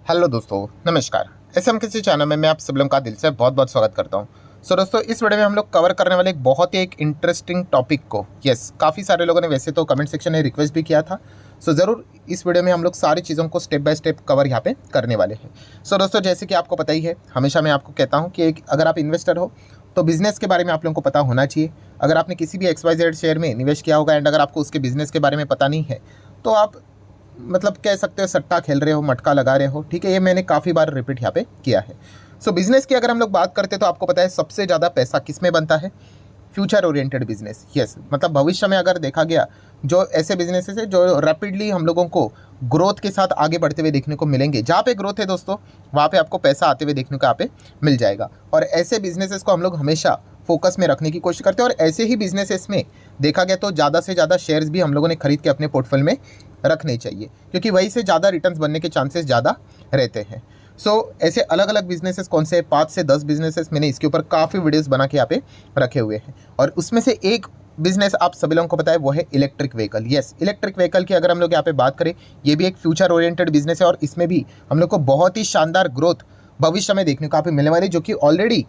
Hello दोस्तों, नमस्कार। SMKC channel में मैं आप सब लोगों का दिल से बहुत बहुत स्वागत करता हूं। दोस्तों, इस वीडियो में हम लोग कवर करने वाले एक बहुत ही इंटरेस्टिंग टॉपिक को काफ़ी सारे लोगों ने वैसे तो कमेंट सेक्शन में रिक्वेस्ट भी किया था। ज़रूर इस वीडियो में हम लोग सारी चीज़ों को स्टेप बाय स्टेप कवर यहाँ पे करने वाले हैं। दोस्तों, जैसे कि आपको पता ही है, हमेशा मैं आपको कहता हूँ कि अगर आप इन्वेस्टर हो तो बिज़नेस के बारे में आप लोगों को पता होना चाहिए। अगर आपने किसी भी XYZ शेयर में निवेश किया होगा एंड अगर आपको उसके बिज़नेस के बारे में पता नहीं है तो आप मतलब कह सकते हो सट्टा खेल रहे हो, मटका लगा रहे हो। ठीक है, ये मैंने काफ़ी बार रिपीट यहाँ पे किया है। बिजनेस की अगर हम लोग बात करते हैं तो आपको पता है सबसे ज़्यादा पैसा किस में बनता है? Future oriented business. मतलब भविष्य में अगर देखा गया जो ऐसे बिजनेसेस है जो रैपिडली हम लोगों को ग्रोथ के साथ आगे बढ़ते हुए देखने को मिलेंगे। जहाँ पे ग्रोथ है दोस्तों, वहाँ पे आपको पैसा आते हुए देखने को यहाँ पे मिल जाएगा। और ऐसे बिजनेसेस को हम लोग हमेशा फोकस में रखने की कोशिश करते हैं। और ऐसे ही बिजनेसेस में देखा गया तो ज़्यादा से ज़्यादा शेयर्स भी हम लोगों ने खरीद के अपने पोर्टफोलियो में रखने चाहिए, क्योंकि वही से ज़्यादा रिटर्न्स बनने के चांसेस ज़्यादा रहते हैं। ऐसे अलग अलग बिजनेसेस कौन से 5 से 10 बिजनेसेस मैंने इसके ऊपर काफ़ी वीडियोस बना के यहाँ पे रखे हुए हैं। और उसमें से एक बिजनेस आप सभी लोगों को पता है, वो है इलेक्ट्रिक व्हीकल। इलेक्ट्रिक व्हीकल की अगर हम लोग यहाँ पे बात करें, ये भी एक फ्यूचर ओरिएंटेड बिजनेस है और इसमें भी हम लोग को बहुत ही शानदार ग्रोथ भविष्य में देखने को यहाँ पे मिलने वाली, जो कि ऑलरेडी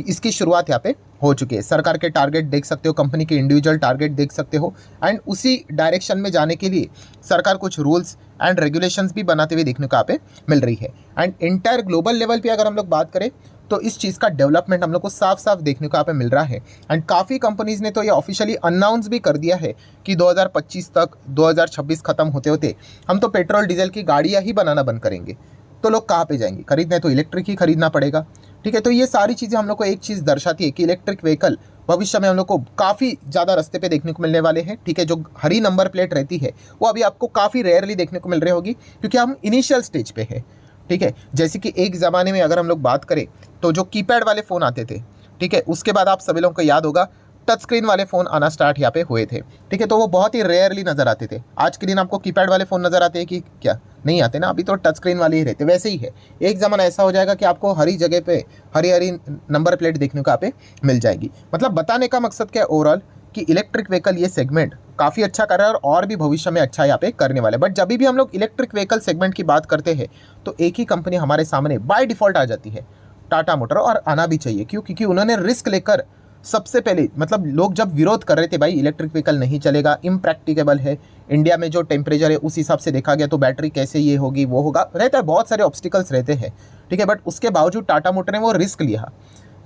इसकी शुरुआत यहाँ पे हो चुकी है। सरकार के टारगेट देख सकते हो, कंपनी के इंडिविजुअल टारगेट देख सकते हो एंड उसी डायरेक्शन में जाने के लिए सरकार कुछ रूल्स एंड रेगुलेशंस भी बनाते हुए देखने को यहाँ पे मिल रही है। एंड इंटायर ग्लोबल लेवल पे अगर हम लोग बात करें तो इस चीज़ का डेवलपमेंट हम लोग को साफ साफ देखने को यहाँ पे मिल रहा है। एंड काफ़ी कंपनीज़ ने तो ये ऑफिशियली अनाउंस भी कर दिया है कि 2025 तक 2026 खत्म होते होते हम तो पेट्रोल डीजल की गाड़ियाँ ही बनाना बंद करेंगे। तो लोग कहाँ पे जाएंगे? खरीदने तो इलेक्ट्रिक ही खरीदना पड़ेगा। ठीक है, तो ये सारी चीज़ें हम लोग को एक चीज़ दर्शाती है कि इलेक्ट्रिक व्हीकल भविष्य में हम लोग को काफ़ी ज़्यादा रास्ते पे देखने को मिलने वाले हैं। ठीक है, जो हरी नंबर प्लेट रहती है वो अभी आपको काफ़ी रेयरली देखने को मिल रही होगी, क्योंकि हम इनिशियल स्टेज पे है। ठीक है, जैसे कि एक ज़माने में अगर हम लोग बात करें तो जो कीपैड वाले फ़ोन आते थे, ठीक है, उसके बाद आप सभी लोगों को याद होगा टच स्क्रीन वाले फ़ोन आना स्टार्ट यहाँ पे हुए थे। ठीक है, तो वो बहुत ही रेयरली नज़र आते थे। आज के दिन आपको कीपैड वाले फ़ोन नज़र आते हैं कि क्या? नहीं आते ना, अभी तो टच स्क्रीन वाले ही रहते। वैसे ही है, एक ज़माना ऐसा हो जाएगा कि आपको हरी जगह पे हरी हरी नंबर प्लेट देखने को यहाँ पे मिल जाएगी। मतलब बताने का मकसद क्या है ओवरऑल, कि इलेक्ट्रिक व्हीकल ये सेगमेंट काफ़ी अच्छा कर रहा है और भी भविष्य में अच्छा यहाँ पे करने वाले। बट जब भी हम लोग इलेक्ट्रिक व्हीकल सेगमेंट की बात करते हैं तो एक ही कंपनी हमारे सामने बाय डिफ़ॉल्ट आ जाती है, टाटा मोटर। और आना भी चाहिए, क्यों? क्योंकि उन्होंने रिस्क लेकर सबसे पहले, मतलब लोग जब विरोध कर रहे थे भाई इलेक्ट्रिक व्हीकल नहीं चलेगा, इम्प्रैक्टिकेबल है, इंडिया में जो टेम्परेचर है उस हिसाब से देखा गया तो बैटरी कैसे ये होगी वो होगा, रहता है, बहुत सारे ऑब्स्टिकल्स रहते हैं। ठीक है, बट उसके बावजूद टाटा मोटर ने वो रिस्क लिया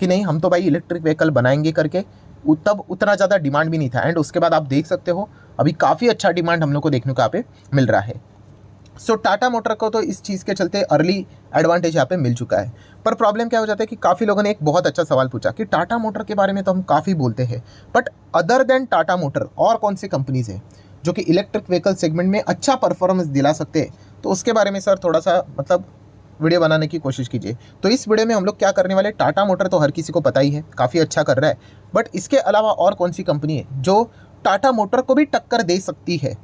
कि नहीं, हम तो भाई इलेक्ट्रिक व्हीकल बनाएंगे करके। तब उतना ज़्यादा डिमांड भी नहीं था एंड उसके बाद आप देख सकते हो अभी काफ़ी अच्छा डिमांड हम लोग को देखने को यहाँ पे मिल रहा है। टाटा मोटर को तो इस चीज़ के चलते अर्ली एडवांटेज यहाँ पे मिल चुका है। पर प्रॉब्लम क्या हो जाता है कि काफ़ी लोगों ने एक बहुत अच्छा सवाल पूछा कि टाटा मोटर के बारे में तो हम काफ़ी बोलते हैं, but other than Tata motor और कौन सी कंपनीज हैं जो कि इलेक्ट्रिक व्हीकल सेगमेंट में अच्छा परफॉर्मेंस दिला सकते हैं? तो उसके बारे में सर थोड़ा सा मतलब वीडियो बनाने की कोशिश कीजिए। तो इस वीडियो में हम लोग क्या करने वाले, टाटा मोटर तो हर किसी को पता ही है, काफ़ी अच्छा कर रहा है, बट इसके अलावा और कौन सी कंपनी है जो टाटा मोटर को भी टक्कर दे सकती है,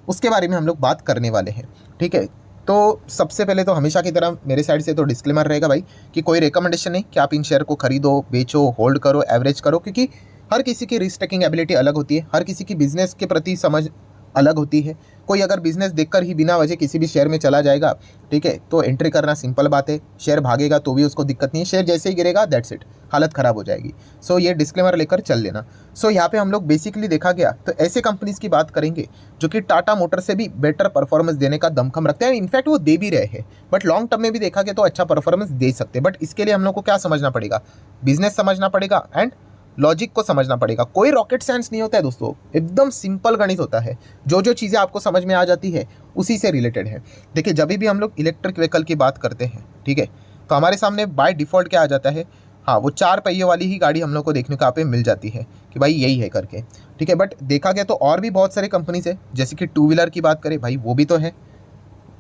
उसके बारे में हम लोग बात करने वाले हैं। ठीक है, तो सबसे पहले तो हमेशा की तरह मेरे साइड से तो डिस्क्लेमर रहेगा भाई कि कोई रिकमेंडेशन नहीं कि आप इन शेयर को खरीदो, बेचो, होल्ड करो, एवरेज करो, क्योंकि हर किसी की रिस्क टेकिंग एबिलिटी अलग होती है, हर किसी की बिजनेस के प्रति समझ अलग होती है। कोई अगर बिजनेस देखकर ही बिना वजह किसी भी शेयर में चला जाएगा, ठीक है, तो एंट्री करना सिंपल बात है, शेयर भागेगा तो भी उसको दिक्कत नहीं है, शेयर जैसे ही गिरेगा दैट्स इट, हालत ख़राब हो जाएगी। ये डिस्क्लेमर लेकर चल लेना। यहाँ पे हम लोग बेसिकली देखा गया तो ऐसे कंपनीज़ की बात करेंगे जो कि टाटा मोटर से भी बेटर परफॉर्मेंस देने का दमखम रखते हैं। इनफैक्ट वो दे भी रहे हैं, बट लॉन्ग टर्म में भी देखा गया तो अच्छा परफॉर्मेंस दे सकते हैं। बट इसके लिए हम लोग को क्या समझना पड़ेगा? बिजनेस समझना पड़ेगा एंड लॉजिक को समझना पड़ेगा। कोई रॉकेट साइंस नहीं होता है दोस्तों, एकदम सिंपल गणित होता है। जो जो चीज़ें आपको समझ में आ जाती है उसी से रिलेटेड है। देखिए, जब भी हम लोग इलेक्ट्रिक व्हीकल की बात करते हैं, ठीक है, तो हमारे सामने बाय डिफ़ॉल्ट क्या आ जाता है? हाँ, वो 4 पहियों वाली ही गाड़ी हम लोग को देखने को यहाँ पे मिल जाती है कि भाई यही है करके। ठीक है, बट देखा गया तो और भी बहुत सारी कंपनीज है, जैसे कि 2 व्हीलर की बात करें भाई वो भी तो है।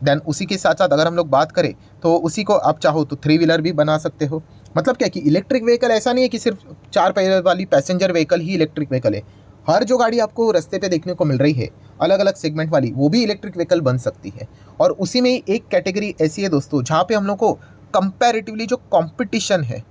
देन उसी के साथ साथ अगर हम लोग बात करें तो उसी को आप चाहो तो 3 व्हीलर भी बना सकते हो। मतलब क्या कि इलेक्ट्रिक व्हीकल ऐसा नहीं है कि सिर्फ 4 पहिए वाली पैसेंजर व्हीकल ही इलेक्ट्रिक व्हीकल है। हर जो गाड़ी आपको रास्ते पे देखने को मिल रही है अलग अलग सेगमेंट वाली, वो भी इलेक्ट्रिक व्हीकल बन सकती है। और उसी में एक कैटेगरी ऐसी है दोस्तों जहाँ पे हम लोग को कंपैरेटिवली जो कंपटीशन है,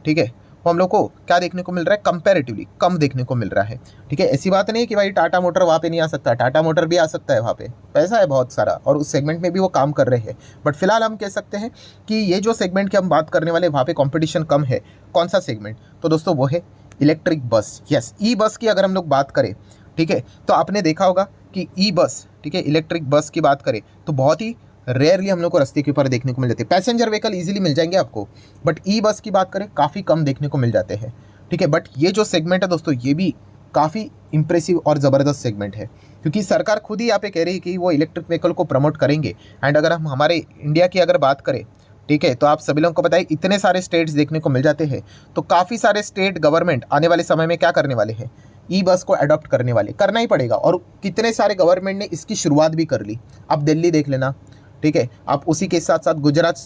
ठीक है, वो हम लोग को क्या देखने को मिल रहा है, कंपैरेटिवली कम देखने को मिल रहा है। ठीक है, ऐसी बात नहीं है कि भाई टाटा मोटर वहाँ पे नहीं आ सकता, टाटा मोटर भी आ सकता है, वहाँ पे पैसा है बहुत सारा और उस सेगमेंट में भी वो काम कर रहे हैं। बट फिलहाल हम कह सकते हैं कि ये जो सेगमेंट की हम बात करने वाले वहाँ पे कॉम्पिटिशन कम है। कौन सा सेगमेंट, तो दोस्तों वो है इलेक्ट्रिक बस। यस, ई बस की अगर हम लोग बात करें, ठीक है, तो आपने देखा होगा कि ई बस, ठीक है, इलेक्ट्रिक बस की बात करें तो बहुत ही रेयरली हम लोग को रास्ते के ऊपर देखने को मिल जाते हैं। पैसेंजर व्हीकल इजीली मिल जाएंगे आपको, बट ई बस की बात करें काफ़ी कम देखने को मिल जाते हैं। ठीक है, बट ये जो सेगमेंट है दोस्तों, ये भी काफ़ी इंप्रेसिव और ज़बरदस्त सेगमेंट है, क्योंकि सरकार खुद ही यहाँ पे कह रही है कि वो इलेक्ट्रिक व्हीकल को प्रमोट करेंगे। एंड अगर हम हमारे इंडिया की अगर बात करें, ठीक है, तो आप सभी लोगों को बताइए इतने सारे स्टेट्स देखने को मिल जाते हैं, तो काफ़ी सारे स्टेट गवर्नमेंट आने वाले समय में क्या करने वाले हैं, ई बस को अडॉप्ट करने वाले, करना ही पड़ेगा। और कितने सारे गवर्नमेंट ने इसकी शुरुआत भी कर ली। आप दिल्ली देख लेना, ठीक है, आप उसी के साथ साथ गुजरात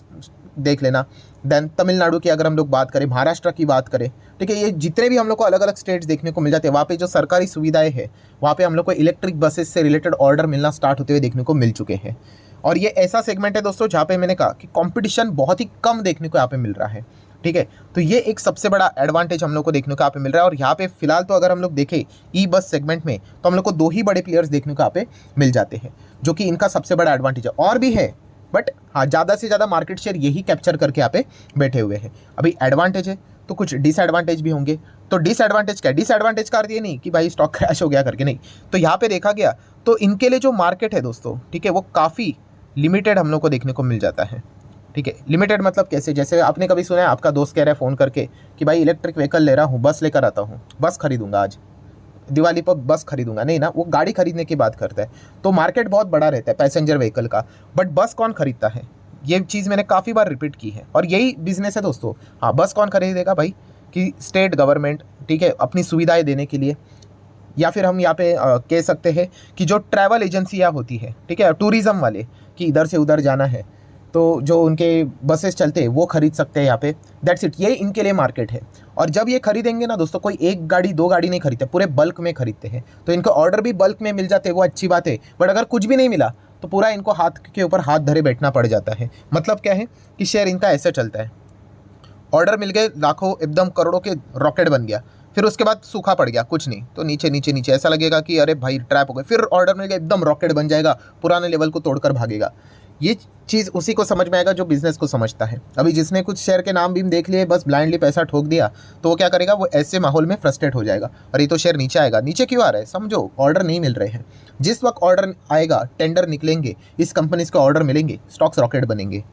देख लेना, देन तमिलनाडु की अगर हम लोग बात करें, महाराष्ट्र की बात करें, ठीक है, ये जितने भी हम लोग को अलग अलग स्टेट्स देखने को मिल जाते हैं, वहाँ पे जो सरकारी सुविधाएं हैं, वहाँ पे हम लोग को इलेक्ट्रिक बसेस से रिलेटेड ऑर्डर मिलना स्टार्ट होते हुए देखने को मिल चुके हैं। और ये ऐसा सेगमेंट है दोस्तों जहाँ पे मैंने कहा कि कंपटीशन बहुत ही कम देखने को यहाँ पे मिल रहा है। ठीक है, तो ये एक सबसे बड़ा एडवांटेज हम लोग को देखने को यहाँ पे मिल रहा है। और यहाँ पे फिलहाल तो अगर हम लोग देखें ई बस सेगमेंट में, तो हम लोग को 2 ही बड़े प्लेयर्स देखने को यहाँ पे मिल जाते हैं, जो कि इनका सबसे बड़ा एडवांटेज है। और भी है, बट हाँ, ज़्यादा से ज़्यादा मार्केट शेयर यही कैप्चर करके यहाँ पे बैठे हुए हैं। अभी एडवांटेज है तो कुछ डिसएडवांटेज भी होंगे। तो डिसएडवांटेज क्या है, डिसएडवांटेज का अर्थ ये नहीं कि भाई स्टॉक क्रैश हो गया करके, नहीं। तो यहाँ पे देखा गया तो इनके लिए जो मार्केट है दोस्तों, ठीक है, वो काफ़ी लिमिटेड हम लोग को देखने को मिल जाता है। ठीक है, लिमिटेड मतलब कैसे, जैसे आपने कभी सुना है आपका दोस्त कह रहा है फ़ोन करके कि भाई इलेक्ट्रिक व्हीकल ले रहा हूँ, बस लेकर आता हूँ, बस खरीदूंगा आज दिवाली पर, बस खरीदूंगा, नहीं ना, वो गाड़ी खरीदने की बात करता है। तो मार्केट बहुत बड़ा रहता है पैसेंजर व्हीकल का, बट बस कौन खरीदता है, ये चीज़ मैंने काफ़ी बार रिपीट की है। और यही बिजनेस है दोस्तों। हाँ, बस कौन खरीदेगा भाई, कि स्टेट गवर्नमेंट, ठीक है, अपनी सुविधाएं देने के लिए, या फिर हम यहाँ पे कह सकते हैं कि जो ट्रैवल एजेंसियाँ होती है, ठीक है, टूरिज़्म वाले, कि इधर से उधर जाना है, तो जो उनके बसेस चलते हैं वो खरीद सकते हैं यहाँ पे। दैट्स इट, ये इनके लिए मार्केट है। और जब ये खरीदेंगे ना दोस्तों, कोई एक गाड़ी 2 गाड़ी नहीं खरीदते, पूरे बल्क में खरीदते हैं, तो इनको ऑर्डर भी बल्क में मिल जाते हैं, वो अच्छी बात है। बट अगर कुछ भी नहीं मिला तो पूरा इनको हाथ के ऊपर हाथ धरे बैठना पड़ जाता है। मतलब क्या है कि शेयर इनका ऐसे चलता है, ऑर्डर मिल गए लाखों, एकदम करोड़ों के रॉकेट बन गया, फिर उसके बाद सूखा पड़ गया, कुछ नहीं, तो नीचे नीचे नीचे ऐसा लगेगा कि अरे भाई ट्रैप हो गए। फिर ऑर्डर मिल गया, एकदम रॉकेट बन जाएगा, पुराने लेवल को तोड़कर भागेगा। ये चीज़ उसी को समझ में आएगा जो बिजनेस को समझता है। अभी जिसने कुछ शेयर के नाम भी देख लिए, बस ब्लाइंडली पैसा ठोक दिया, तो वो क्या करेगा, वो ऐसे माहौल में फ्रस्ट्रेट हो जाएगा, और ये तो शेयर नीचे आएगा। नीचे क्यों आ रहा है, समझो, ऑर्डर नहीं मिल रहे हैं। जिस वक्त ऑर्डर आएगा, टेंडर निकलेंगे, इस कंपनीज को ऑर्डर मिलेंगे, स्टॉक्स रॉकेट बनेंगे।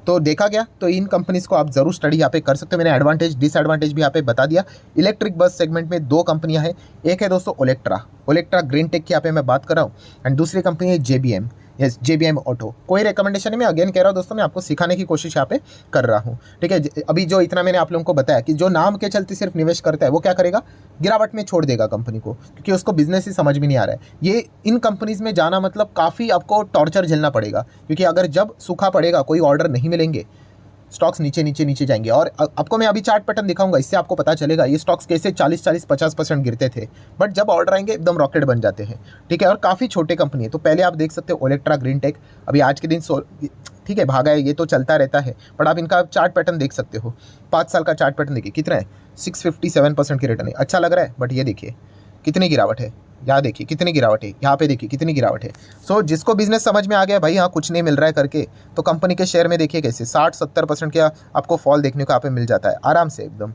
तो देखा गया, तो इन कंपनीज को आप जरूर स्टडी यहाँ पे कर सकते हो। मैंने एडवांटेज डिसएडवांटेज भी यहाँ पे बता दिया। इलेक्ट्रिक बस सेगमेंट में 2 कंपनियां हैं, एक है दोस्तों ओलेक्ट्रा ग्रीन टेक की यहाँ पे मैं बात कर रहा हूँ, एंड दूसरी कंपनी है JBM। Yes, JBM auto. कोई रिकमेंडेशन नहीं, मैं अगेन कह रहा हूँ दोस्तों, मैं आपको सिखाने की कोशिश यहाँ पे कर रहा हूँ। ठीक है, अभी जो इतना मैंने आप लोगों को बताया कि जो नाम के चलते सिर्फ निवेश करता है, वो क्या करेगा, गिरावट में छोड़ देगा कंपनी को, क्योंकि उसको बिजनेस ही समझ में नहीं आ रहा है। ये इन कंपनीज में जाना मतलब काफ़ी आपको टॉर्चर झेलना पड़ेगा, क्योंकि अगर जब सूखा पड़ेगा, कोई ऑर्डर नहीं मिलेंगे, स्टॉक्स नीचे नीचे नीचे जाएंगे। और आपको मैं अभी चार्ट पैटर्न दिखाऊंगा, इससे आपको पता चलेगा ये स्टॉक्स कैसे 40-40, 50% गिरते थे, बट जब ऑर्डर आएंगे एकदम रॉकेट बन जाते हैं। ठीक है, और काफ़ी छोटे कंपनी है। तो पहले आप देख सकते हो ओलेक्ट्रा ग्रीन टेक, अभी आज के दिन ठीक है भागा है, ये तो चलता रहता है, बट आप इनका चार्ट पैटर्न देख सकते हो। 5 साल का चार्ट पैटर्न देखिए, कितना है, 657% की रिटर्न है। अच्छा लग रहा है, बट ये देखिए कितनी गिरावट है, यहाँ देखिए कितनी गिरावट है, यहाँ पे देखिए कितनी गिरावट है। सो जिसको बिजनेस समझ में आ गया भाई, हाँ कुछ नहीं मिल रहा है करके, तो कंपनी के शेयर में देखिए कैसे 60-70% का आपको फॉल देखने को यहाँ पे मिल जाता है आराम से एकदम।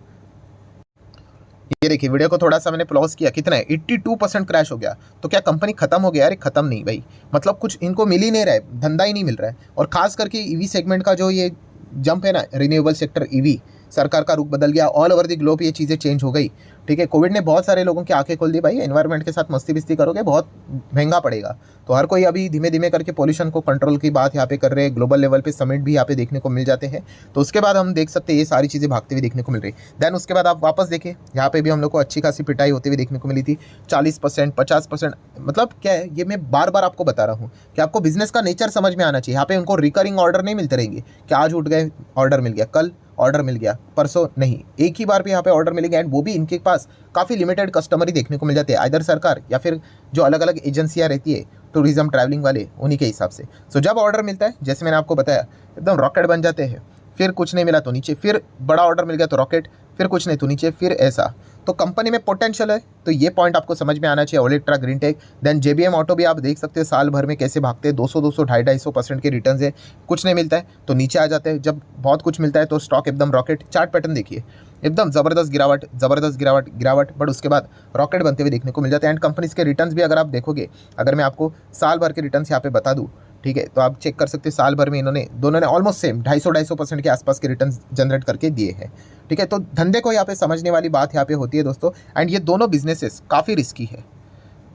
ये देखिए, वीडियो को थोड़ा सा मैंने पॉज किया, कितना है, 82% क्रैश हो गया। तो क्या कंपनी खत्म हो गया? अरे खत्म नहीं भाई, मतलब कुछ इनको मिल ही नहीं रहा है, धंधा ही नहीं मिल रहा है। और खास करके ईवी सेगमेंट का जो ये जंप है ना, रिन्यूएबल सेक्टर ईवी, सरकार का रुख बदल गया, ऑल ओवर द ग्लोब ये चीज़ें चेंज हो गई। ठीक है, कोविड ने बहुत सारे लोगों की आंखें खोल दी, भाई एनवायरनमेंट के साथ मस्ती बिस्ती करोगे बहुत महंगा पड़ेगा। तो हर कोई अभी धीमे धीमे करके पॉल्यूशन को कंट्रोल की बात यहाँ पे कर रहे हैं, ग्लोबल लेवल पे समिट भी यहाँ पे देखने को मिल जाते हैं। तो उसके बाद हम देख सकते हैं ये सारी चीज़ें भागते हुए देखने को मिल रही। देन उसके बाद आप वापस देखें, यहाँ पे भी हम लोग को अच्छी खासी पिटाई होती हुई देखने को मिली थी, 40%, 50%। मतलब क्या है, ये मैं बार बार आपको बता रहा हूँ कि आपको बिजनेस का नेचर समझ में आना चाहिए। यहाँ पे उनको रिकरिंग ऑर्डर नहीं मिलते रहेंगे कि आज उठ गए ऑर्डर मिल गया, कल ऑर्डर मिल गया, परसों नहीं, एक ही बार पे यहाँ पे ऑर्डर मिलेगा। एंड वो भी इनके पास काफ़ी लिमिटेड कस्टमर ही देखने को मिल जाते हैं, आइदर सरकार या फिर जो अलग अलग एजेंसियाँ रहती है टूरिज्म ट्रैवलिंग वाले, उन्हीं के हिसाब से। सो जब ऑर्डर मिलता है, जैसे मैंने आपको बताया, एकदम रॉकेट बन जाते हैं। फिर कुछ नहीं मिला तो नीचे, फिर बड़ा ऑर्डर मिल गया तो रॉकेट, फिर कुछ नहीं तो नीचे, फिर ऐसा। तो कंपनी में पोटेंशियल है, तो ये पॉइंट आपको समझ में आना चाहिए। ओलेक्ट्रा, ग्रीनटेक, देन जेबीएम ऑटो भी आप देख सकते हैं साल भर में कैसे भागते हैं, 200 250 की रिटर्न है। कुछ नहीं मिलता है तो नीचे आ जाते हैं, जब बहुत कुछ मिलता है तो स्टॉक एकदम रॉकेट। चार्ट पैटर्न देखिए, एकदम ज़बरदस्त गिरावट, ज़बरदस्त गिरावट, गिरावट, बट उसके बाद रॉकेट बनते हुए देखने को मिल जाते हैं। एंड कंपनीज के रिटर्न्स भी अगर आप देखोगे, अगर मैं आपको साल भर के रिटर्न्स यहाँ पे बता दूँ, ठीक है, तो आप चेक कर सकते हैं साल भर में इन्होंने दोनों ने ऑलमोस्ट सेम 250 के आसपास के रिटर्न जनरेट करके दिए हैं। ठीक है, तो धंधे को यहाँ पे समझने वाली बात यहाँ पे होती है दोस्तों। एंड ये दोनों बिजनेसेस काफ़ी रिस्की है,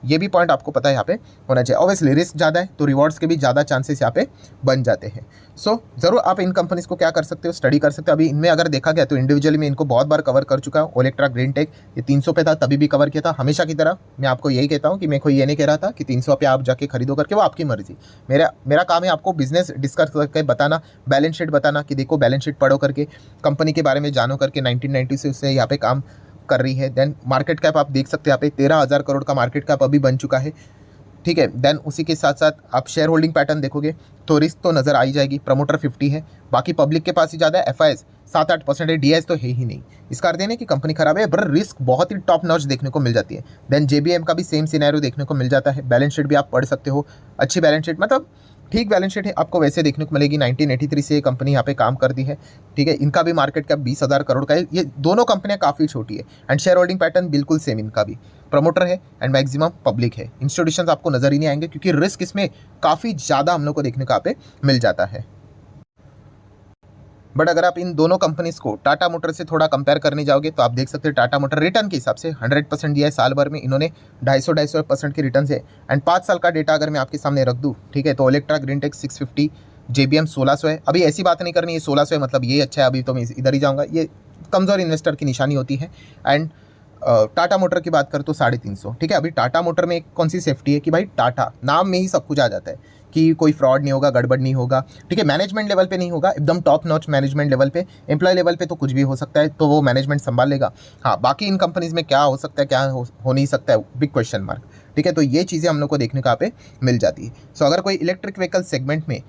ये भी पॉइंट आपको पता है यहाँ पे होना चाहिए। ऑब्वियसली रिस्क ज़्यादा है तो रिवॉर्ड्स के भी ज़्यादा चांसेस यहाँ पे बन जाते हैं। सो ज़रूर आप इन कंपनीज को क्या कर सकते हो, स्टडी कर सकते हो। अभी इनमें अगर देखा गया तो इंडिविजुअली में इनको बहुत बार कवर कर चुका हूँ। ओलेक्ट्रा, ग्रीनटेक ये 300 पे था तभी भी कवर किया था। हमेशा की तरह मैं आपको यही कहता हूँ कि मैं कोई ये नहीं कह रहा था कि 300 पे आप जाके खरीदो करके, वो आपकी मर्जी। मेरा काम है आपको बिजनेस डिस्कस करके बताना, बैलेंस शीट बताना कि देखो बैलेंस शीट पढ़ो करके, कंपनी के बारे में जानो करके। 1990 से उससे यहाँ पे काम कर रही है। देन मार्केट कैप आप देख सकते हैं यहाँ पे 13,000 करोड़ का मार्केट कैप अभी बन चुका है। ठीक है, देन उसी के साथ साथ आप शेयर होल्डिंग पैटर्न देखोगे तो रिस्क तो नज़र आ ही जाएगी। प्रमोटर 50 है, बाकी पब्लिक के पास ही ज़्यादा है। एफआईएस 7-8% है, डीआईएस तो है ही नहीं। इसका अर्थ नहीं कि कंपनी खराब है, पर रिस्क बहुत ही टॉप नॉच देखने को मिल जाती है। देन जेबीएम का भी सेम सिनेरियो देखने को मिल जाता है। बैलेंस शीट भी आप पढ़ सकते हो, अच्छी बैलेंस शीट, मतलब ठीक बैलेंस शीट है, आपको वैसे देखने को मिलेगी। 1983 से ये कंपनी यहाँ पे काम करती है। ठीक है, इनका भी मार्केट कैप 20,000 करोड़ का है। ये दोनों कंपनियाँ काफ़ी छोटी है। एंड शेयर होल्डिंग पैटर्न बिल्कुल सेम इनका भी, प्रमोटर है एंड मैक्सिमम पब्लिक है। इंस्टीट्यूशंस आपको नजर ही नहीं आएंगे क्योंकि रिस्क इसमें काफ़ी ज़्यादा हम लोग को देखने को यहाँ पे मिल जाता है। बट अगर आप इन दोनों कंपनीज को टाटा मोटर से थोड़ा कंपेयर करने जाओगे तो आप देख सकते हैं टाटा मोटर रिटर्न के हिसाब से 100% दिया है साल भर में इन्होंने। 250 की रिटर्न है। एंड 5 साल का डेटा अगर मैं आपके सामने रख दूँ, ठीक है, तो ओलेक्ट्रा, ग्रीनटेक 650, जेबीएम 1600 है। अभी ऐसी बात नहीं करनी है 1600 है मतलब ये अच्छा है, अभी तो मैं इधर ही जाऊँगा, ये कमज़ोर इन्वेस्टर की निशानी होती है। एंड टाटा मोटर की बात करें तो 350। ठीक है, अभी टाटा मोटर में कौन सी सेफ्टी है कि भाई टाटा नाम में ही सब कुछ आ जाता है कि कोई फ्रॉड नहीं होगा, गड़बड़ नहीं होगा। ठीक है, मैनेजमेंट लेवल पे नहीं होगा, एकदम टॉप नॉच मैनेजमेंट लेवल पे। एम्प्लॉय लेवल पे तो कुछ भी हो सकता है, तो वो मैनेजमेंट संभाल लेगा। हाँ, बाकी इन कंपनीज में क्या हो सकता है, क्या हो नहीं सकता है, बिग क्वेश्चन मार्क। ठीक है, तो ये चीज़ें हम लोग को देखने को यहाँ पे मिल जाती है। सो अगर कोई इलेक्ट्रिक व्हीकल सेगमेंट में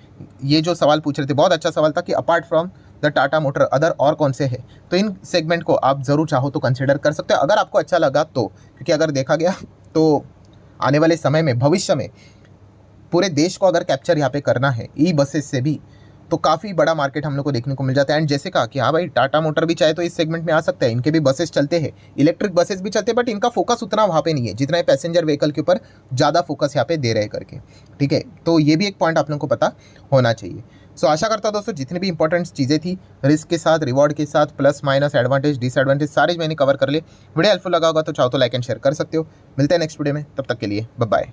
ये जो सवाल पूछ रहे थे, बहुत अच्छा सवाल था कि apart from the Tata motor other और कौन से हैं, तो इन सेगमेंट को आप ज़रूर चाहो तो कंसिडर कर सकते हो अगर आपको अच्छा लगा तो। क्योंकि अगर देखा गया तो आने वाले समय में, भविष्य में पूरे देश को अगर कैप्चर यहाँ पे करना है ई बसेस से भी, तो काफ़ी बड़ा मार्केट हम लोग को देखने को मिल जाता है। एंड जैसे कहा कि हाँ भाई टाटा मोटर भी चाहे तो इस सेगमेंट में आ सकता है, इनके भी बसेस चलते हैं, इलेक्ट्रिक बसेस भी चलते हैं, बट इनका फोकस उतना वहाँ पे नहीं है जितना पैसेंजर व्हीकल के ऊपर ज़्यादा फोकस यहाँ पे दे रहे करके। ठीक है, तो ये भी एक पॉइंट आप लोगों को पता होना चाहिए। सो आशा करता हूँ दोस्तों जितनी भी इंपॉर्टेंट चीज़ें थी, रिस्क के साथ, रिवॉर्ड के साथ, प्लस माइनस, एडवांटेज, डिसएडवांटेज, सारे मैंने कवर कर लिए। वीडियो हेल्पफुल लगा होगा तो चाहो तो लाइक एंड शेयर कर सकते हो। मिलते हैं नेक्स्ट वीडियो में, तब तक के लिए बाय बाय।